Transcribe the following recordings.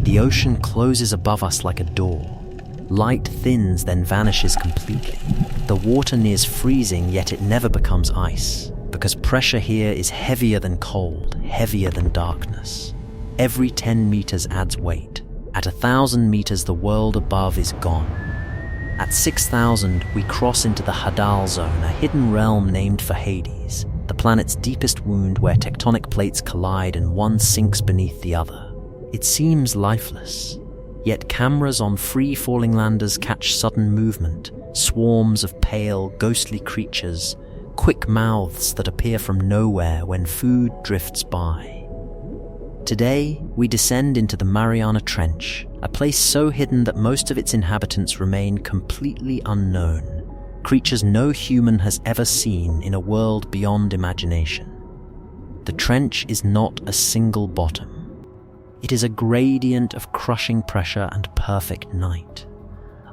The ocean closes above us like a door. Light thins, then vanishes completely. The water nears freezing, yet it never becomes ice, because pressure here is heavier than cold, heavier than darkness. Every 10 meters adds weight. At 1,000 meters, the world above is gone. At 6,000, we cross into the Hadal Zone, a hidden realm named for Hades, the planet's deepest wound where tectonic plates collide and one sinks beneath the other. It seems lifeless, yet cameras on free-falling landers catch sudden movement, swarms of pale, ghostly creatures, quick mouths that appear from nowhere when food drifts by. Today, we descend into the Mariana Trench, a place so hidden that most of its inhabitants remain completely unknown, creatures no human has ever seen in a world beyond imagination. The trench is not a single bottom. It is a gradient of crushing pressure and perfect night,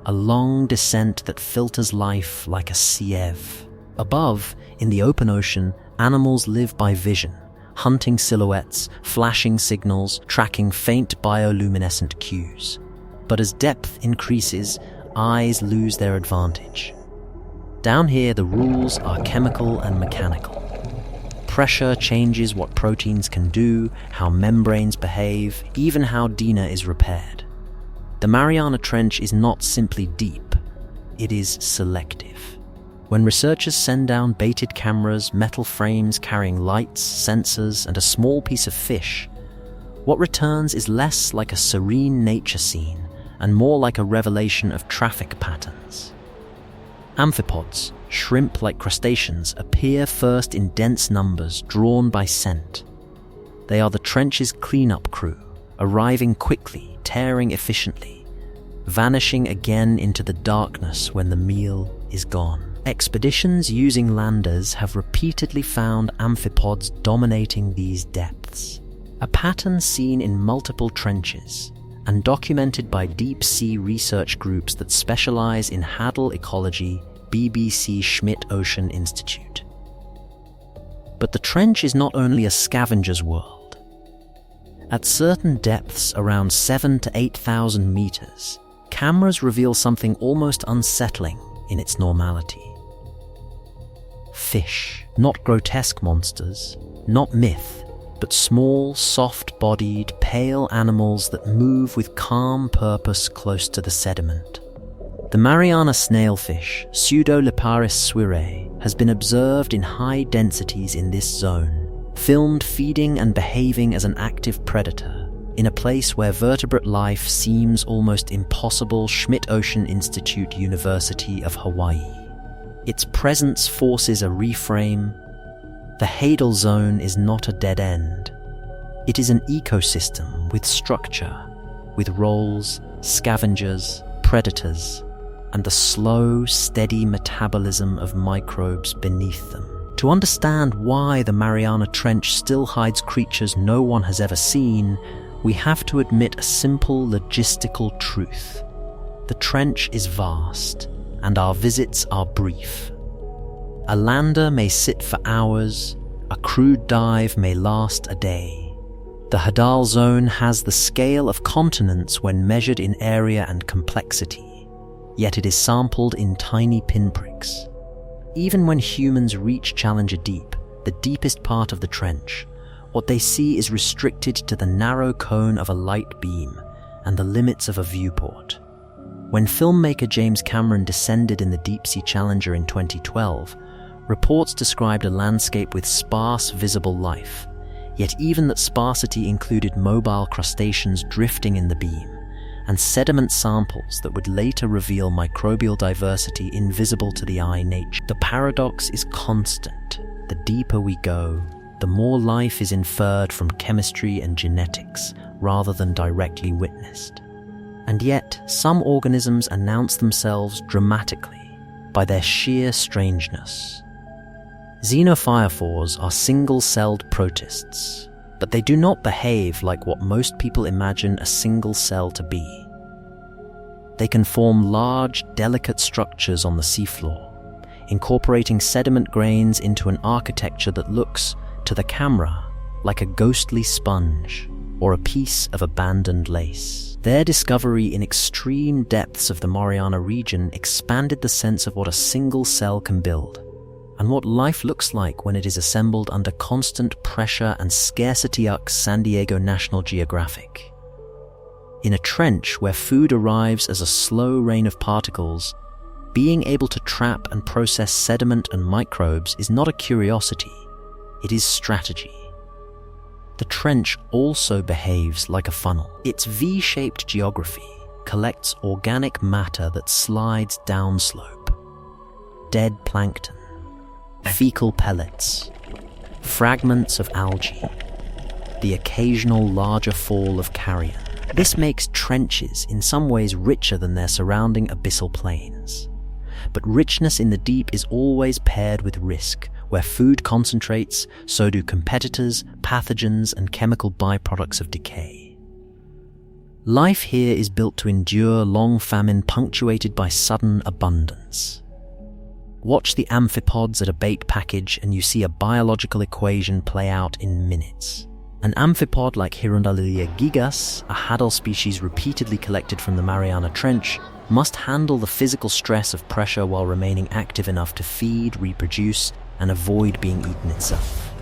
a long descent that filters life like a sieve. Above, in the open ocean, animals live by vision, hunting silhouettes, flashing signals, tracking faint bioluminescent cues. But as depth increases, eyes lose their advantage. Down here, the rules are chemical and mechanical. Pressure changes what proteins can do, how membranes behave, even how DNA is repaired. The Mariana Trench is not simply deep, it is selective. When researchers send down baited cameras, metal frames carrying lights, sensors, and a small piece of fish, what returns is less like a serene nature scene and more like a revelation of traffic patterns. Amphipods, shrimp-like crustaceans, appear first in dense numbers drawn by scent. They are the trench's cleanup crew, arriving quickly, tearing efficiently, vanishing again into the darkness when the meal is gone. Expeditions using landers have repeatedly found amphipods dominating these depths, a pattern seen in multiple trenches and documented by deep-sea research groups that specialize in Hadal ecology, BBC Schmidt Ocean Institute. But the trench is not only a scavenger's world. At certain depths, around 7,000 to 8,000 meters, cameras reveal something almost unsettling in its normality. Fish, not grotesque monsters, not myth, but small, soft-bodied, pale animals that move with calm purpose close to the sediment. The Mariana snailfish, Pseudoleparis suirae, has been observed in high densities in this zone, filmed feeding and behaving as an active predator, in a place where vertebrate life seems almost impossible. Schmidt Ocean Institute, University of Hawaii. Its presence forces a reframe. The Hadal Zone is not a dead end. It is an ecosystem with structure, with roles, scavengers, predators, and the slow, steady metabolism of microbes beneath them. To understand why the Mariana Trench still hides creatures no one has ever seen, we have to admit a simple logistical truth. The trench is vast, and our visits are brief. A lander may sit for hours, a crude dive may last a day. The Hadal Zone has the scale of continents when measured in area and complexity, yet it is sampled in tiny pinpricks. Even when humans reach Challenger Deep, the deepest part of the trench, what they see is restricted to the narrow cone of a light beam and the limits of a viewport. When filmmaker James Cameron descended in the Deep-Sea Challenger in 2012, reports described a landscape with sparse visible life, yet even that sparsity included mobile crustaceans drifting in the beam, and sediment samples that would later reveal microbial diversity invisible to the eye nature. The paradox is constant. The deeper we go, the more life is inferred from chemistry and genetics rather than directly witnessed. And yet, some organisms announce themselves dramatically by their sheer strangeness. Xenophyrophores are single-celled protists, but they do not behave like what most people imagine a single cell to be. They can form large, delicate structures on the seafloor, incorporating sediment grains into an architecture that looks, to the camera, like a ghostly sponge, or a piece of abandoned lace. Their discovery in extreme depths of the Mariana region expanded the sense of what a single cell can build, and what life looks like when it is assembled under constant pressure and scarcity. San Diego National Geographic. In a trench where food arrives as a slow rain of particles, being able to trap and process sediment and microbes is not a curiosity, it is strategy. The trench also behaves like a funnel. Its V-shaped geography collects organic matter that slides downslope. Dead plankton, fecal pellets, fragments of algae, the occasional larger fall of carrion. This makes trenches in some ways richer than their surrounding abyssal plains. But richness in the deep is always paired with risk. Where food concentrates, so do competitors, pathogens, and chemical byproducts of decay. Life here is built to endure long famine punctuated by sudden abundance. Watch the amphipods at a bait package and you see a biological equation play out in minutes. An amphipod like Hirundalilia gigas, a hadal species repeatedly collected from the Mariana Trench, must handle the physical stress of pressure while remaining active enough to feed, reproduce, and avoid being eaten itself.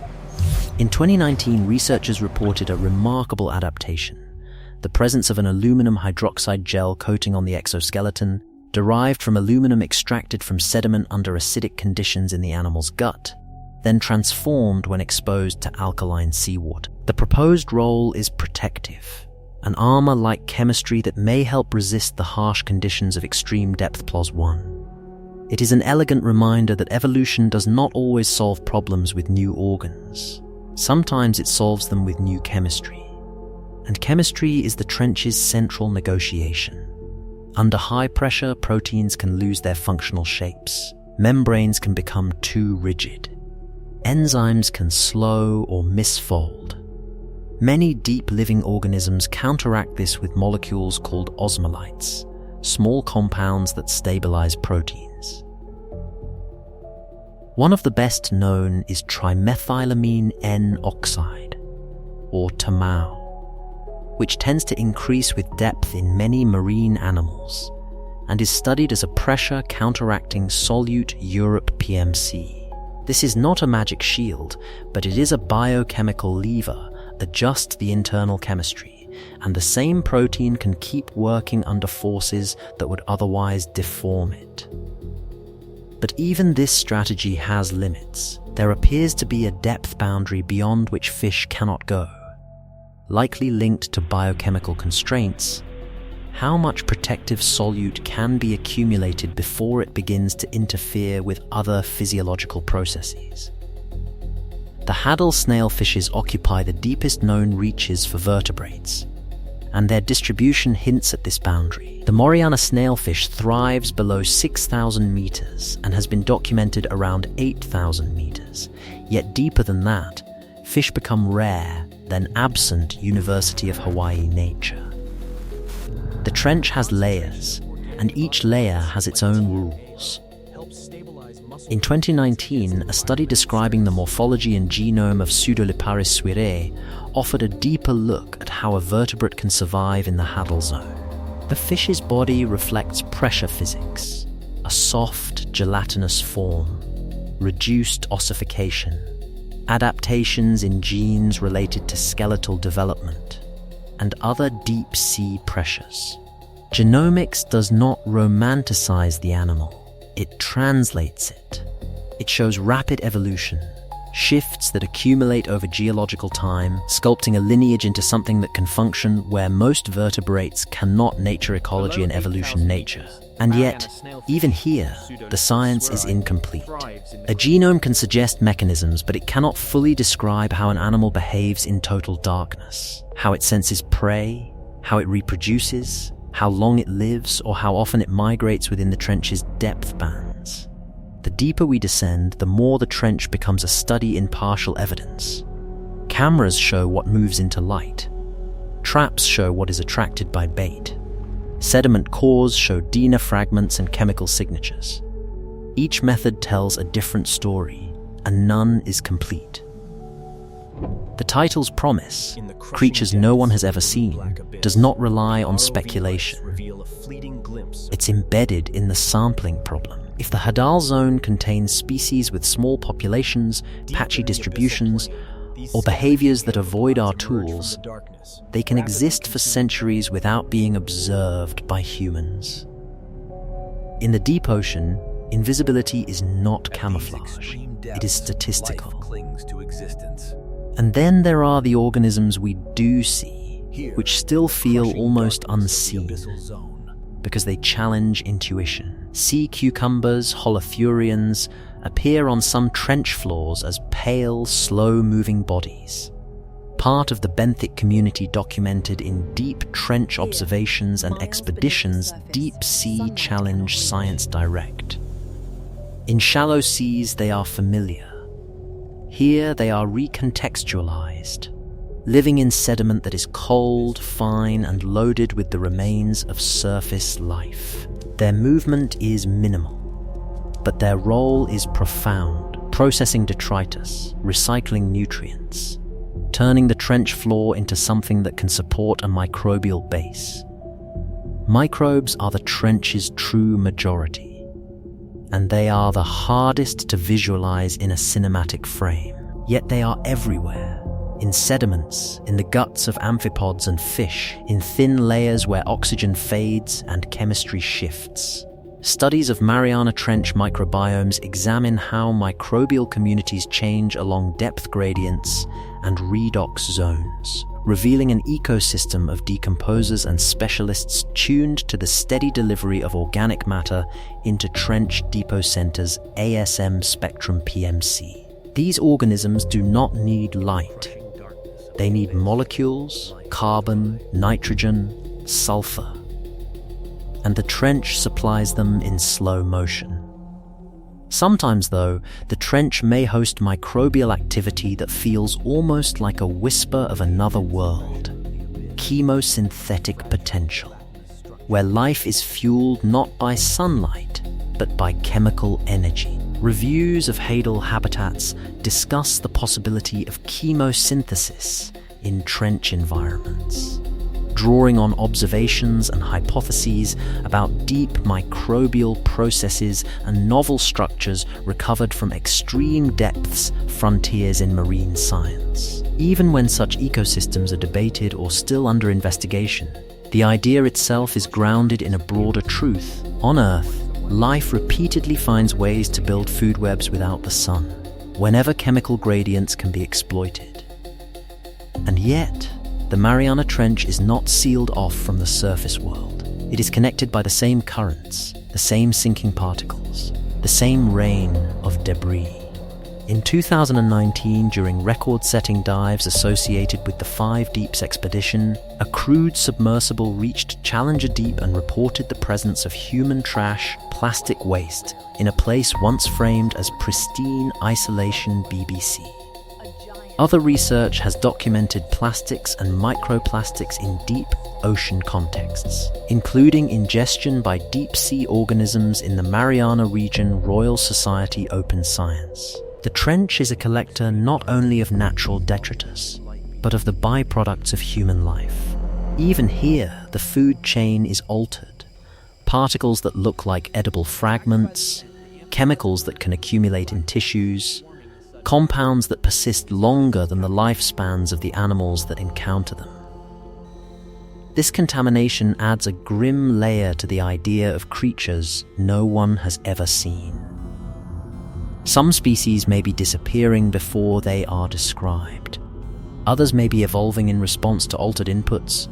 In 2019, researchers reported a remarkable adaptation: the presence of an aluminum hydroxide gel coating on the exoskeleton, derived from aluminum extracted from sediment under acidic conditions in the animal's gut, then transformed when exposed to alkaline seawater. The proposed role is protective, an armor-like chemistry that may help resist the harsh conditions of extreme depth. +1. It is an elegant reminder that evolution does not always solve problems with new organs. Sometimes it solves them with new chemistry. And chemistry is the trench's central negotiation. Under high pressure, proteins can lose their functional shapes. Membranes can become too rigid. Enzymes can slow or misfold. Many deep living organisms counteract this with molecules called osmolytes, small compounds that stabilize proteins. One of the best known is trimethylamine N-oxide, or TMAO, which tends to increase with depth in many marine animals and is studied as a pressure counteracting solute Europe-PMC. This is not a magic shield, but it is a biochemical lever. Adjust the internal chemistry, and the same protein can keep working under forces that would otherwise deform it. But even this strategy has limits. There appears to be a depth boundary beyond which fish cannot go. Likely linked to biochemical constraints, how much protective solute can be accumulated before it begins to interfere with other physiological processes? The hadal snailfishes occupy the deepest known reaches for vertebrates, and their distribution hints at this boundary. The Mariana snailfish thrives below 6,000 meters and has been documented around 8,000 meters. Yet deeper than that, fish become rare, then absent. University of Hawaii Nature. The trench has layers, and each layer has its own rules. In 2019, a study describing the morphology and genome of Pseudoliparis suirae offered a deeper look at how a vertebrate can survive in the hadal zone. The fish's body reflects pressure physics, a soft, gelatinous form, reduced ossification, adaptations in genes related to skeletal development, and other deep-sea pressures. Genomics does not romanticize the animal. It translates it. It shows rapid evolution, shifts that accumulate over geological time, sculpting a lineage into something that can function where most vertebrates cannot. Nature Ecology and Evolution Nature. And yet, even here, the science is incomplete. A genome can suggest mechanisms, but it cannot fully describe how an animal behaves in total darkness, how it senses prey, how it reproduces, how long it lives, or how often it migrates within the trench's depth bands. The deeper we descend, the more the trench becomes a study in partial evidence. Cameras show what moves into light. Traps show what is attracted by bait. Sediment cores show DNA fragments and chemical signatures. Each method tells a different story, and none is complete. The title's promise, creatures no one has ever seen, does not rely on speculation. It's embedded in the sampling problem. If the Hadal zone contains species with small populations, patchy distributions, or behaviors that avoid our tools, they can exist for centuries without being observed by humans. In the deep ocean, invisibility is not camouflage, it is statistical. And then there are the organisms we do see, which still feel almost unseen, because they challenge intuition. Sea cucumbers, holothurians, appear on some trench floors as pale, slow-moving bodies. Part of the benthic community documented in deep trench observations and expeditions Deep Sea Challenge Science Direct. In shallow seas they are familiar. Here they are recontextualized, living in sediment that is cold, fine, and loaded with the remains of surface life. Their movement is minimal, but their role is profound, processing detritus, recycling nutrients, turning the trench floor into something that can support a microbial base. Microbes are the trench's true majority, and they are the hardest to visualize in a cinematic frame. Yet they are everywhere, in sediments, in the guts of amphipods and fish, in thin layers where oxygen fades and chemistry shifts. Studies of Mariana Trench microbiomes examine how microbial communities change along depth gradients and redox zones, revealing an ecosystem of decomposers and specialists tuned to the steady delivery of organic matter into trench depot centers ASM spectrum PMC. These organisms do not need light. They need molecules, carbon, nitrogen, sulfur. And the trench supplies them in slow motion. Sometimes, though, the trench may host microbial activity that feels almost like a whisper of another world. Chemosynthetic potential, where life is fueled not by sunlight, but by chemical energy. Reviews of Hadal habitats discuss the possibility of chemosynthesis in trench environments, drawing on observations and hypotheses about deep microbial processes and novel structures recovered from extreme depths, frontiers in marine science. Even when such ecosystems are debated or still under investigation, the idea itself is grounded in a broader truth. On Earth, life repeatedly finds ways to build food webs without the sun, whenever chemical gradients can be exploited. And yet, the Mariana Trench is not sealed off from the surface world. It is connected by the same currents, the same sinking particles, the same rain of debris. In 2019, during record-setting dives associated with the 5 Deeps expedition, a crewed submersible reached Challenger Deep and reported the presence of human trash, plastic waste, in a place once framed as pristine isolation BBC. Other research has documented plastics and microplastics in deep ocean contexts, including ingestion by deep-sea organisms in the Mariana Region Royal Society Open Science. The trench is a collector not only of natural detritus, but of the byproducts of human life. Even here, the food chain is altered. Particles that look like edible fragments, chemicals that can accumulate in tissues, compounds that persist longer than the lifespans of the animals that encounter them. This contamination adds a grim layer to the idea of creatures no one has ever seen. Some species may be disappearing before they are described. Others may be evolving in response to altered inputs,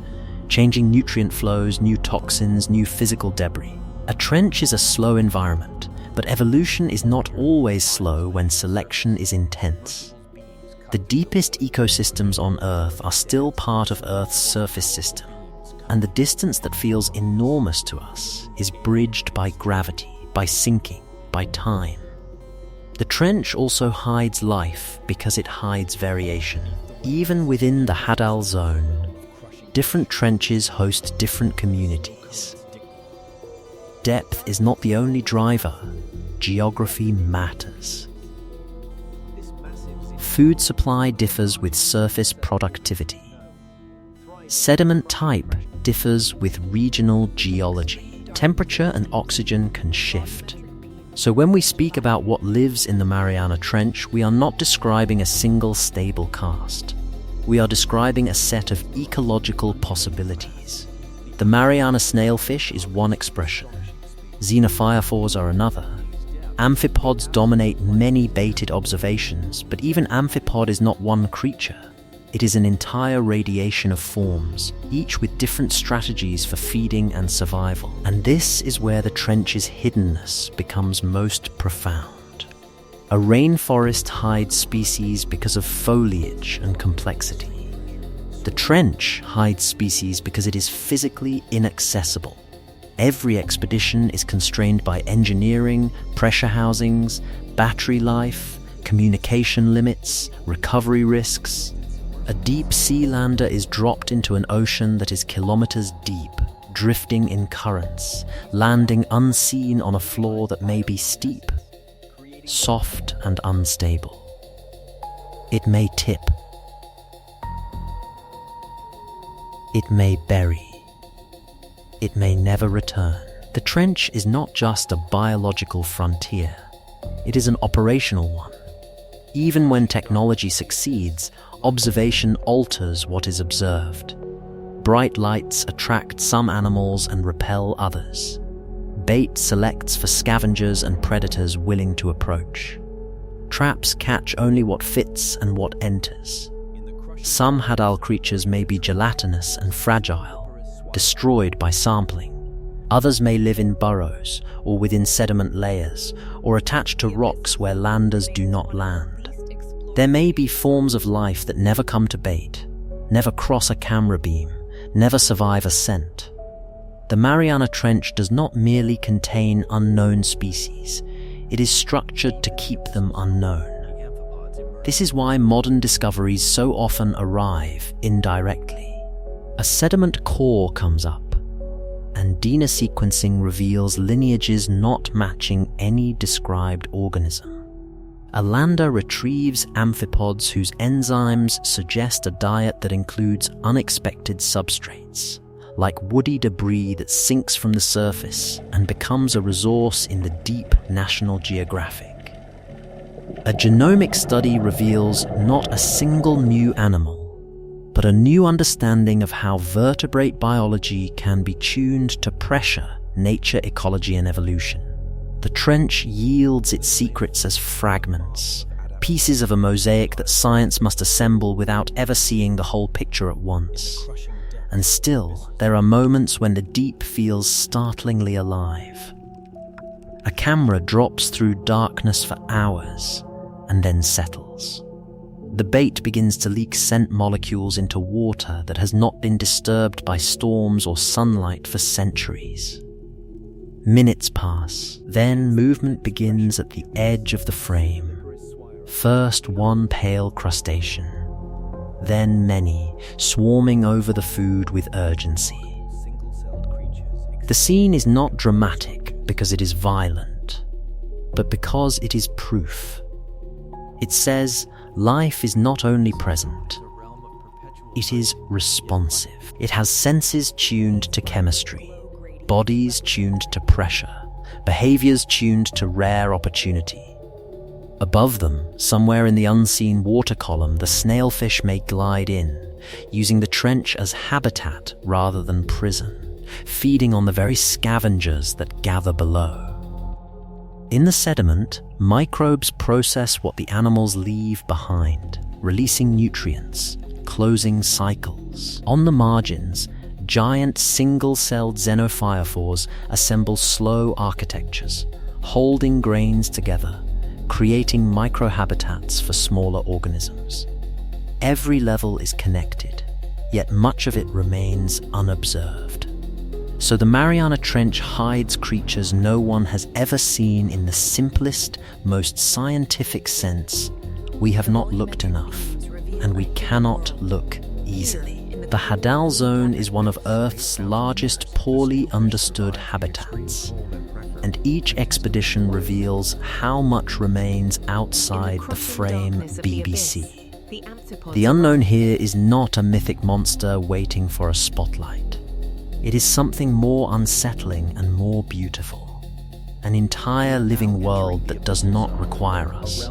changing nutrient flows, new toxins, new physical debris. A trench is a slow environment, but evolution is not always slow when selection is intense. The deepest ecosystems on Earth are still part of Earth's surface system, and the distance that feels enormous to us is bridged by gravity, by sinking, by time. The trench also hides life because it hides variation. Even within the Hadal zone, different trenches host different communities. Depth is not the only driver. Geography matters. food supply differs with surface productivity. Sediment type differs with regional geology. Temperature and oxygen can shift. So when we speak about what lives in the Mariana Trench, we are not describing a single stable cast. We are describing a set of ecological possibilities. The Mariana snailfish is one expression. Xenophyrophores are another. Amphipods dominate many baited observations, but even amphipod is not one creature. It is an entire radiation of forms, each with different strategies for feeding and survival. And this is where the trench's hiddenness becomes most profound. A rainforest hides species because of foliage and complexity. The trench hides species because it is physically inaccessible. Every expedition is constrained by engineering, pressure housings, battery life, communication limits, recovery risks. A deep sea lander is dropped into an ocean that is kilometers deep, drifting in currents, landing unseen on a floor that may be steep, soft and unstable. It may tip. It may bury. It may never return. The trench is not just a biological frontier. It is an operational one. Even when technology succeeds, observation alters what is observed. Bright lights attract some animals and repel others. Bait selects for scavengers and predators willing to approach. Traps catch only what fits and what enters. Some hadal creatures may be gelatinous and fragile, destroyed by sampling. Others may live in burrows or within sediment layers, or attached to rocks where landers do not land. There may be forms of life that never come to bait, never cross a camera beam, never survive a scent. The Mariana Trench does not merely contain unknown species, it is structured to keep them unknown. This is why modern discoveries so often arrive indirectly. A sediment core comes up, and DNA sequencing reveals lineages not matching any described organism. A lander retrieves amphipods whose enzymes suggest a diet that includes unexpected substrates, like woody debris that sinks from the surface and becomes a resource in the deep National Geographic. A genomic study reveals not a single new animal, but a new understanding of how vertebrate biology can be tuned to pressure, nature, ecology, and evolution. The trench yields its secrets as fragments, pieces of a mosaic that science must assemble without ever seeing the whole picture at once. And still, there are moments when the deep feels startlingly alive. A camera drops through darkness for hours and then settles. The bait begins to leak scent molecules into water that has not been disturbed by storms or sunlight for centuries. Minutes pass, then movement begins at the edge of the frame. First one pale crustacean, then many, swarming over the food with urgency. The scene is not dramatic because it is violent, but because it is proof. It says, life is not only present, it is responsive. It has senses tuned to chemistry, bodies tuned to pressure, behaviors tuned to rare opportunity. Above them, somewhere in the unseen water column, the snailfish may glide in, using the trench as habitat rather than prison, feeding on the very scavengers that gather below. In the sediment, microbes process what the animals leave behind, releasing nutrients, closing cycles. On the margins, giant single-celled xenophyrophores assemble slow architectures, holding grains together, creating microhabitats for smaller organisms. Every level is connected, yet much of it remains unobserved. So the Mariana Trench hides creatures no one has ever seen in the simplest, most scientific sense. We have not looked enough, and we cannot look easily. The Hadal Zone is one of Earth's largest poorly understood habitats. and each expedition reveals how much remains outside the frame BBC. The unknown here is not a mythic monster waiting for a spotlight. It is something more unsettling and more beautiful. An entire living world that does not require us.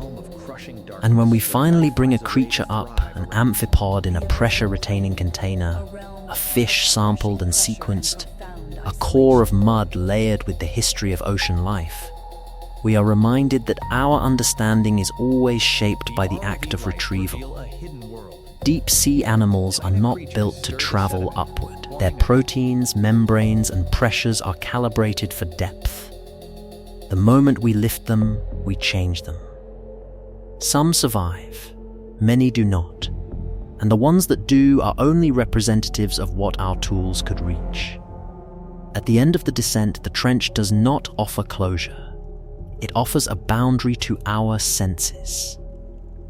And when we finally bring a creature up, an amphipod in a pressure-retaining container, a fish sampled and sequenced, a core of mud layered with the history of ocean life, we are reminded that our understanding is always shaped by the act of retrieval. Deep-sea animals are not built to travel upward. Their proteins, membranes, and pressures are calibrated for depth. The moment we lift them, we change them. Some survive, many do not, and the ones that do are only representatives of what our tools could reach. At the end of the descent, the trench does not offer closure. It offers a boundary to our senses.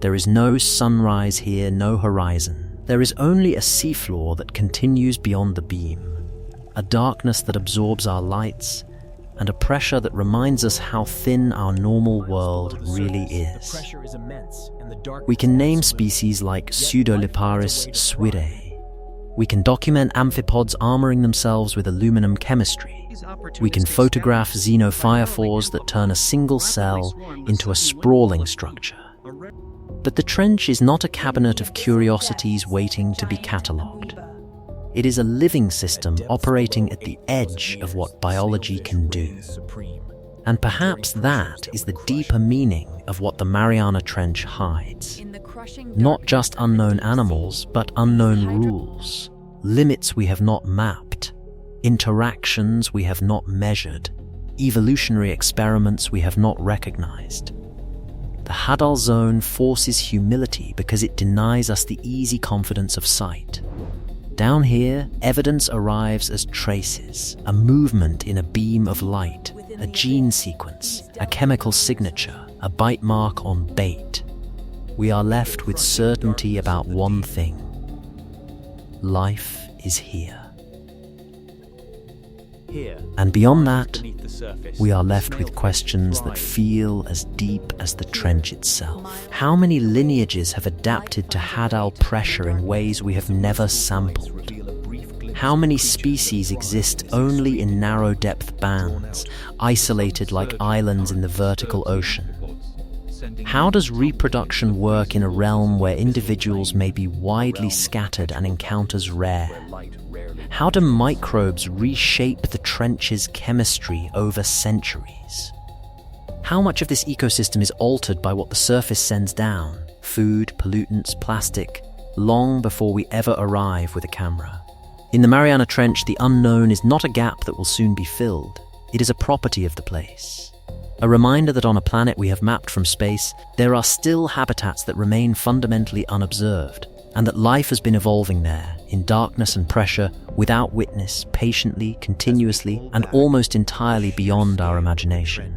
There is no sunrise here, no horizon. There is only a seafloor that continues beyond the beam, a darkness that absorbs our lights, and a pressure that reminds us how thin our normal world really is. We can name species like Pseudoliparis swirae. We can document amphipods armoring themselves with aluminum chemistry. We can photograph xenophyrophores that turn a single cell into a sprawling structure. But the trench is not a cabinet of curiosities waiting to be catalogued. It is a living system operating at the edge of what biology can do. And perhaps that is the deeper meaning of what the Mariana Trench hides. Not just unknown animals, but unknown rules, limits we have not mapped, interactions we have not measured, evolutionary experiments we have not recognized. The Hadal Zone forces humility because it denies us the easy confidence of sight. Down here, evidence arrives as traces, a movement in a beam of light, a gene sequence, a chemical signature, a bite mark on bait. We are left with certainty about one thing. Life is here. And beyond that, we are left with questions that feel as deep as the trench itself. How many lineages have adapted to Hadal pressure in ways we have never sampled? How many species exist only in narrow depth bands, isolated like islands in the vertical ocean? How does reproduction work in a realm where individuals may be widely scattered and encounters rare? How do microbes reshape the trench's chemistry over centuries? How much of this ecosystem is altered by what the surface sends down, food, pollutants, plastic, long before we ever arrive with a camera? In the Mariana Trench, the unknown is not a gap that will soon be filled. It is a property of the place. A reminder that on a planet we have mapped from space, there are still habitats that remain fundamentally unobserved, and that life has been evolving there, in darkness and pressure, without witness, patiently, continuously, and almost entirely beyond our imagination.